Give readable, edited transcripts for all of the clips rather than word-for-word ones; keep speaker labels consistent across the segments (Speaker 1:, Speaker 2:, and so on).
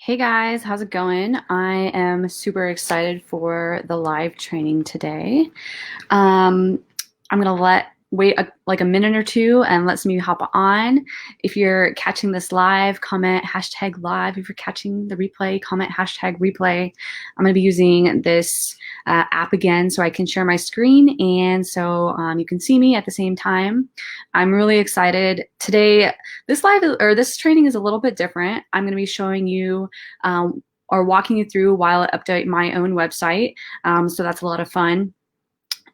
Speaker 1: Hey guys, how's it going? I am super excited for the live training today. Um, I'm gonna wait like a minute or two and let some of you hop on. If you're catching this live, comment hashtag live. If you're catching the replay, comment hashtag replay. I'm gonna be using this app again so I can share my screen and so you can see me at the same time. I'm really excited. Today, this training is a little bit different. I'm gonna be showing you or walking you through while I update my own website. So that's a lot of fun.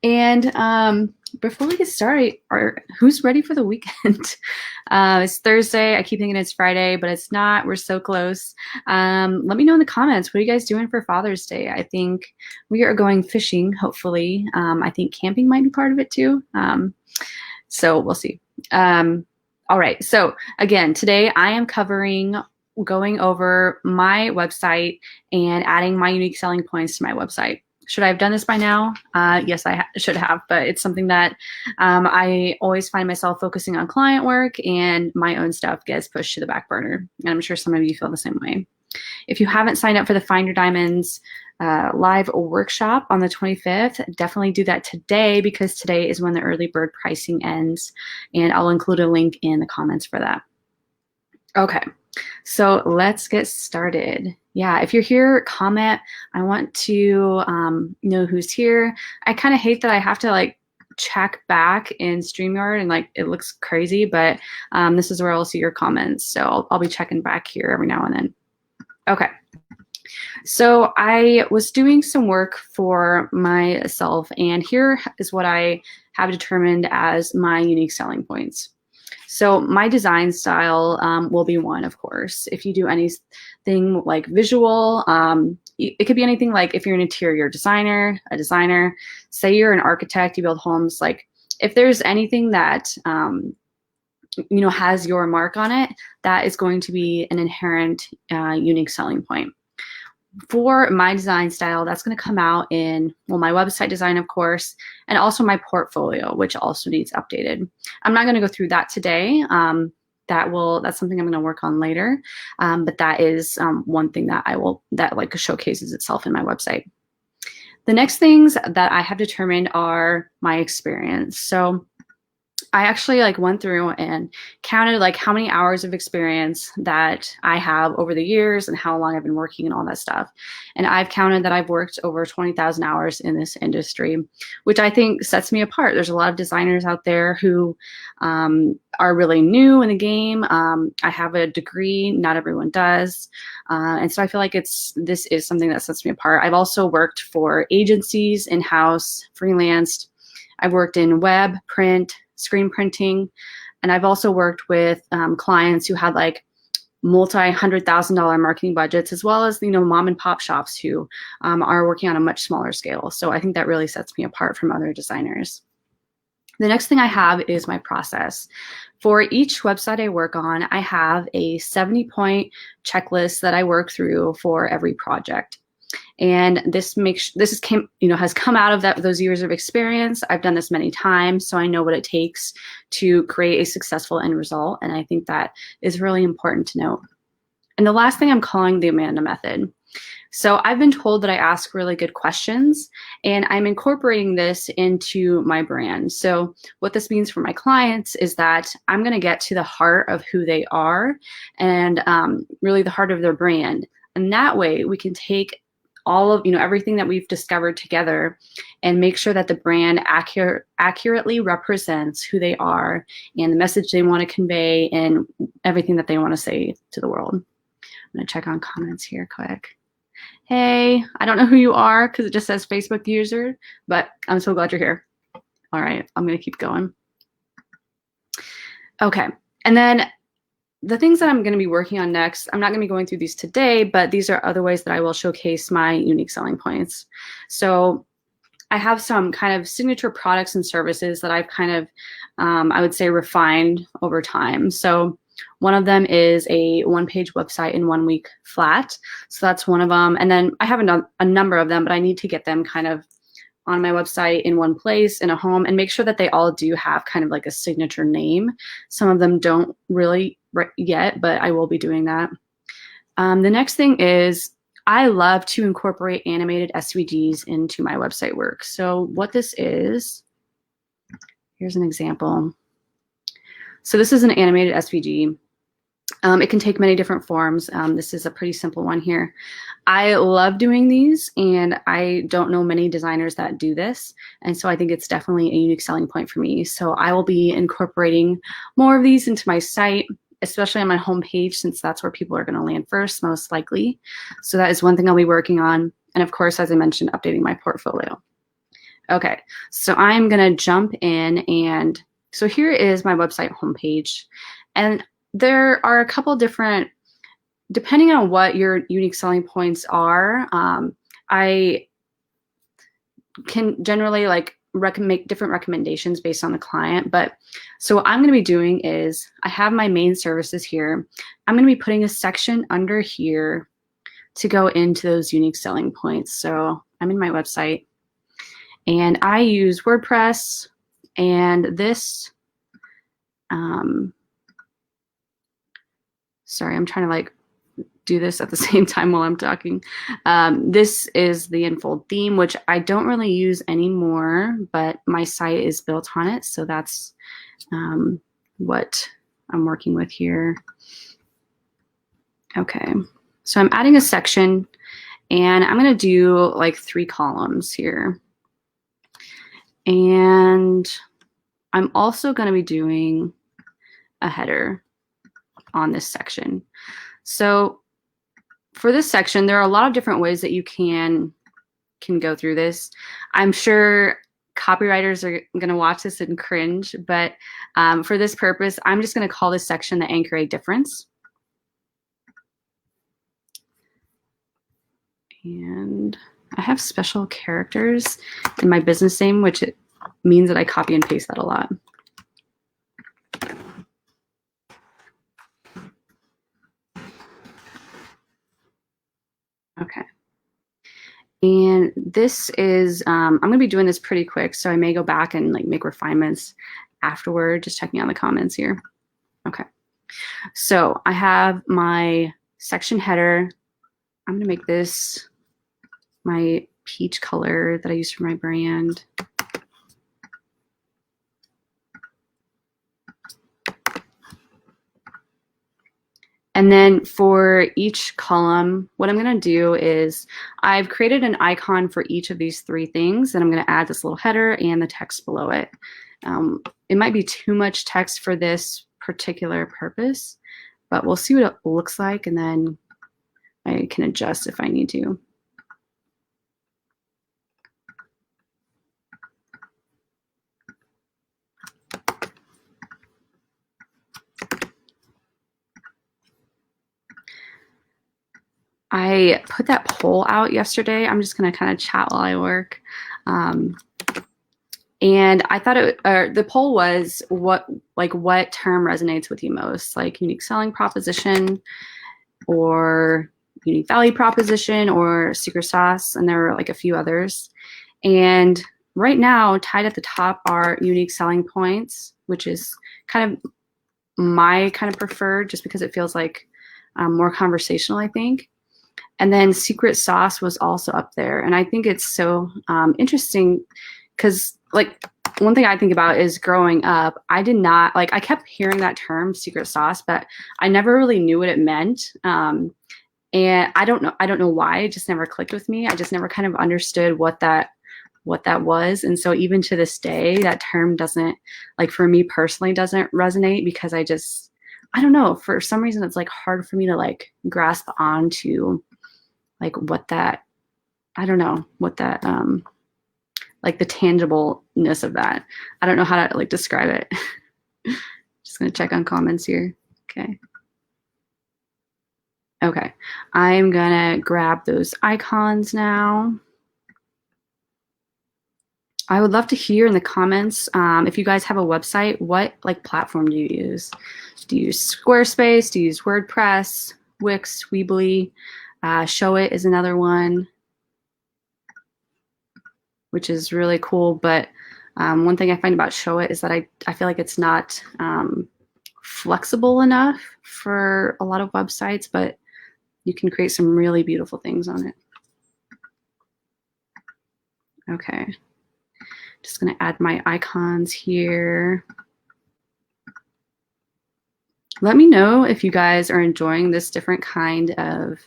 Speaker 1: And before we get started, who's ready for the weekend? It's Thursday. I keep thinking it's Friday, but it's not. We're so close. Let me know in the comments. What are you guys doing for Father's Day? I think we are going fishing, hopefully. I think camping might be part of it too. So we'll see. All right. So again, today I am going over my website and adding my unique selling points to my website. Should I have done this by now? Yes, I should have, but it's something that I always find myself focusing on client work and my own stuff gets pushed to the back burner. And I'm sure some of you feel the same way. If you haven't signed up for the Find Your Diamonds live workshop on the 25th, definitely do that today because today is when the early bird pricing ends, and I'll include a link in the comments for that. Okay, so let's get started. Yeah, if you're here, comment. I want to know who's here. I kind of hate that I have to like check back in StreamYard and like it looks crazy, but this is where I'll see your comments. So I'll be checking back here every now and then. Okay. So I was doing some work for myself, and here is what I have determined as my unique selling points. So my design style will be one, of course. If you do anything like visual, it could be anything like if you're an interior designer, a designer, say you're an architect, you build homes, like if there's anything that has your mark on it, that is going to be an inherent unique selling point. For my design style, that's going to come out in, well, my website design, of course, and also my portfolio, which also needs updated. I'm not going to go through that today. That's something I'm going to work on later. But that is one thing that that like showcases itself in my website. The next things that I have determined are my experience. So I actually like went through and counted like how many hours of experience that I have over the years and how long I've been working and all that stuff. And I've counted that I've worked over 20,000 hours in this industry, which I think sets me apart. There's a lot of designers out there who are really new in the game. I have a degree, not everyone does. And so I feel like this is something that sets me apart. I've also worked for agencies, in-house, freelanced. I've worked in web, print, screen printing, and I've also worked with clients who had like multi-$100,000 marketing budgets, as well as mom and pop shops who are working on a much smaller scale. So I think that really sets me apart from other designers. The next thing I have is my process. For each website I work on, I have a 70-point checklist that I work through for every project. And this has come out of those years of experience. I've done this many times, so I know what it takes to create a successful end result. And I think that is really important to note. And the last thing I'm calling the Amanda method. So I've been told that I ask really good questions, and I'm incorporating this into my brand. So what this means for my clients is that I'm going to get to the heart of who they are and really the heart of their brand. And that way we can take all of everything that we've discovered together and make sure that the brand accurately represents who they are and the message they want to convey and everything that they want to say to the world. I'm going to check on comments here quick. Hey, I don't know who you are because it just says Facebook user, but I'm so glad you're here. All right, I'm going to keep going. Okay, and then the things that I'm going to be working on next, I'm not going to be going through these today, but these are other ways that I will showcase my unique selling points. So I have some kind of signature products and services that I've kind of, I would say, refined over time. So one of them is a one-page website in 1 week flat. So that's one of them. And then I have a number of them, but I need to get them kind of on my website in one place in a home and make sure that they all do have kind of like a signature name. Some of them don't really yet, but I will be doing that. The next thing is I love to incorporate animated SVGs into my website work. So what this is, here's an example. So this is an animated SVG. It can take many different forms. This is a pretty simple one here. I love doing these, and I don't know many designers that do this. And so I think it's definitely a unique selling point for me. So I will be incorporating more of these into my site, especially on my homepage, since that's where people are going to land first, most likely. So that is one thing I'll be working on. And of course, as I mentioned, updating my portfolio. Okay, so I'm going to jump in, and so here is my website homepage. And there are a couple different, depending on what your unique selling points are, I can generally like make different recommendations based on the client. But so what I'm going to be doing is I have my main services here. I'm going to be putting a section under here to go into those unique selling points. So I'm in my website, and I use WordPress, and this, sorry, I'm trying to like do this at the same time while I'm talking. This is the Unfold theme, which I don't really use anymore, but my site is built on it. So that's what I'm working with here. Okay, so I'm adding a section, and I'm going to do like 3 columns here. And I'm also going to be doing a header on this section. So for this section, there are a lot of different ways that you can go through this. I'm sure copywriters are going to watch this and cringe, but for this purpose, I'm just going to call this section the Anchor A Difference. And I have special characters in my business name, which it means that I copy and paste that a lot. Okay. And this is, I'm going to be doing this pretty quick, so I may go back and like make refinements afterward, just checking on the comments here. Okay. So I have my section header. I'm going to make this my peach color that I use for my brand. And then for each column, what I'm going to do is I've created an icon for each of these 3 things, and I'm going to add this little header and the text below it. It might be too much text for this particular purpose, but we'll see what it looks like, and then I can adjust if I need to. I put that poll out yesterday. I'm just going to kind of chat while I work. And I thought the poll was what term resonates with you most, like unique selling proposition or unique value proposition or secret sauce. And there were like a few others. And right now, tied at the top are unique selling points, which is kind of my kind of preferred, just because it feels like more conversational, I think. And then secret sauce was also up there. And I think it's so interesting because like one thing I think about is growing up, I did not, like I kept hearing that term secret sauce, but I never really knew what it meant. And I don't know why, it just never clicked with me. I just never kind of understood what that was. And so even to this day, that term doesn't, like for me personally, doesn't resonate because I don't know, for some reason it's like hard for me to like grasp onto like what that, I don't know, what that, like the tangibleness of that. I don't know how to like describe it. Just gonna check on comments here. Okay. Okay, I'm gonna grab those icons now. I would love to hear in the comments if you guys have a website, what like platform do you use? Do you use Squarespace? Do you use WordPress, Wix, Weebly? Showit is another one, which is really cool. But one thing I find about Showit is that I feel like it's not flexible enough for a lot of websites, but You can create some really beautiful things on it. Okay. Just going to add my icons here. Let me know if you guys are enjoying this different kind of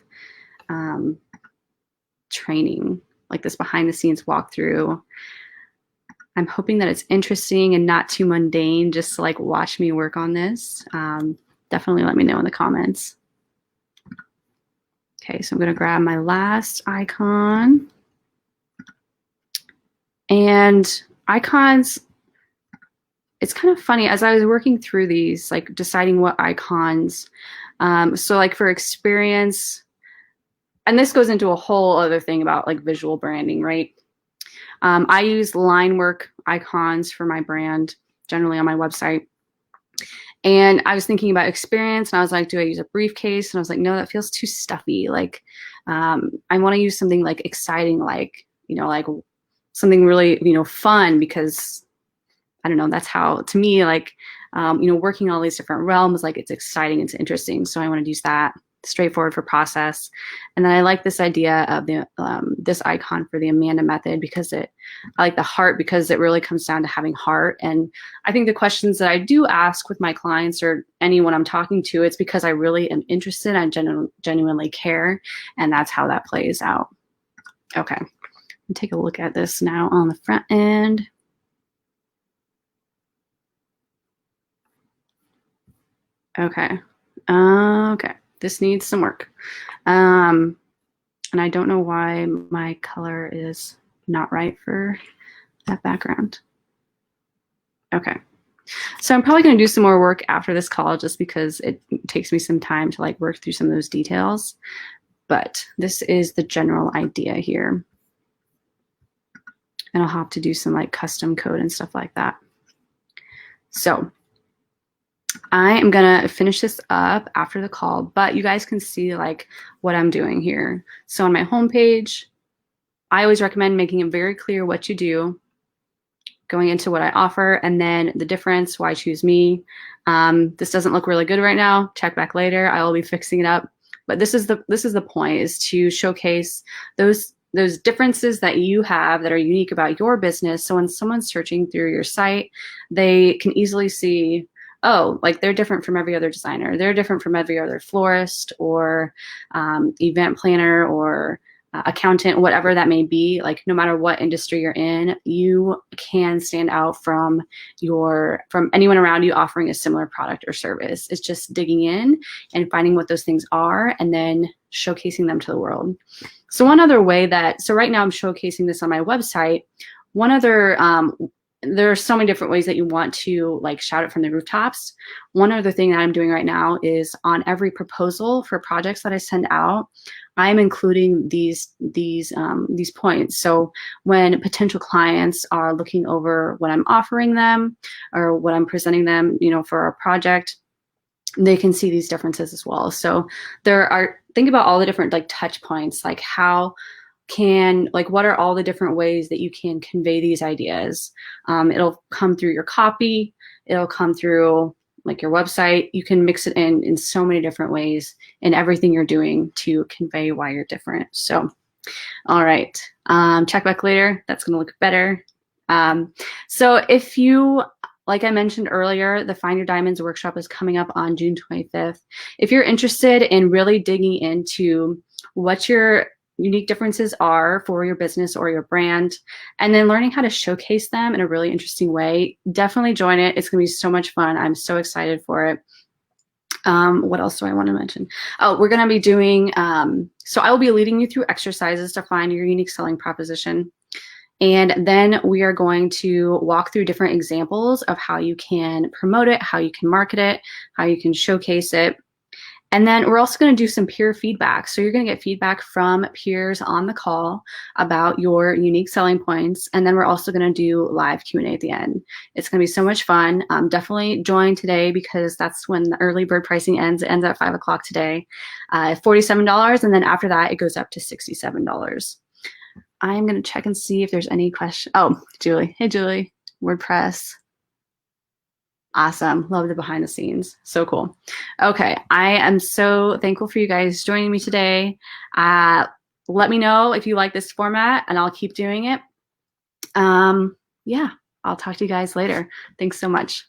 Speaker 1: training, like this behind the scenes walkthrough. I'm hoping that it's interesting and not too mundane, just to like watch me work on this. Definitely let me know in the comments. Okay, so I'm going to grab my last icon. And icons, it's kind of funny as I was working through these, like deciding what icons. So like for experience, and this goes into a whole other thing about like visual branding, right? I use line work icons for my brand, generally on my website. And I was thinking about experience, and I was like, do I use a briefcase? And I was like, no, that feels too stuffy. Like, I want to use something like exciting, like, you know, like something really, you know, fun, because I don't know, that's how, to me, like, you know, working all these different realms, like it's exciting, it's interesting. So I wanted to use that, straightforward for process. And then I like this idea of the this icon for the Amanda method, because I like the heart, because it really comes down to having heart. And I think the questions that I do ask with my clients or anyone I'm talking to, it's because I really am interested, I genuinely care, and that's how that plays out. Okay, take a look at this now on the front end. Okay. Okay. This needs some work. And I don't know why my color is not right for that background. Okay. So I'm probably going to do some more work after this call, just because it takes me some time to like work through some of those details. But this is the general idea here. And I'll have to do some like custom code and stuff like that. So I am gonna finish this up after the call, but you guys can see like what I'm doing here. So on my homepage, I always recommend making it very clear what you do, going into what I offer, and then the difference, why choose me. This doesn't look really good right now. Check back later. I will be fixing it up. But this is the point, is to showcase those differences that you have that are unique about your business. So when someone's searching through your site, they can easily see, oh, like they're different from every other designer. They're different from every other florist or event planner or accountant, whatever that may be. Like no matter what industry you're in, you can stand out from anyone around you offering a similar product or service. It's just digging in and finding what those things are and then showcasing them to the world. So one other way so right now I'm showcasing this on my website. One other, there are so many different ways that you want to like shout it from the rooftops. One other thing that I'm doing right now is on every proposal for projects that I send out, I'm including these points. So when potential clients are looking over what I'm offering them or what I'm presenting them, you know, for a project, they can see these differences as well. So think about all the different like touch points, like what are all the different ways that you can convey these ideas? It'll come through your copy. It'll come through like your website. You can mix it in so many different ways in everything you're doing to convey why you're different. So, all right, check back later. That's going to look better. So if you, like I mentioned earlier, the Find Your Diamonds workshop is coming up on June 25th. If you're interested in really digging into what your unique differences are for your business or your brand, and then learning how to showcase them in a really interesting way, definitely join it. It's gonna be so much fun. I'm so excited for it. What else do I want to mention? Oh, we're gonna be doing, so I will be leading you through exercises to find your unique selling proposition. And then we are going to walk through different examples of how you can promote it, how you can market it, how you can showcase it. And then we're also going to do some peer feedback. So you're going to get feedback from peers on the call about your unique selling points. And then we're also going to do live Q&A at the end. It's going to be so much fun. Definitely join today, because that's when the early bird pricing ends. It ends at 5 o'clock today, $47. And then after that, it goes up to $67. I'm going to check and see if there's any question. Oh, Julie. Hey, Julie. WordPress. Awesome. Love the behind the scenes. So cool. Okay. I am so thankful for you guys joining me today. Let me know if you like this format and I'll keep doing it. Yeah, I'll talk to you guys later. Thanks so much.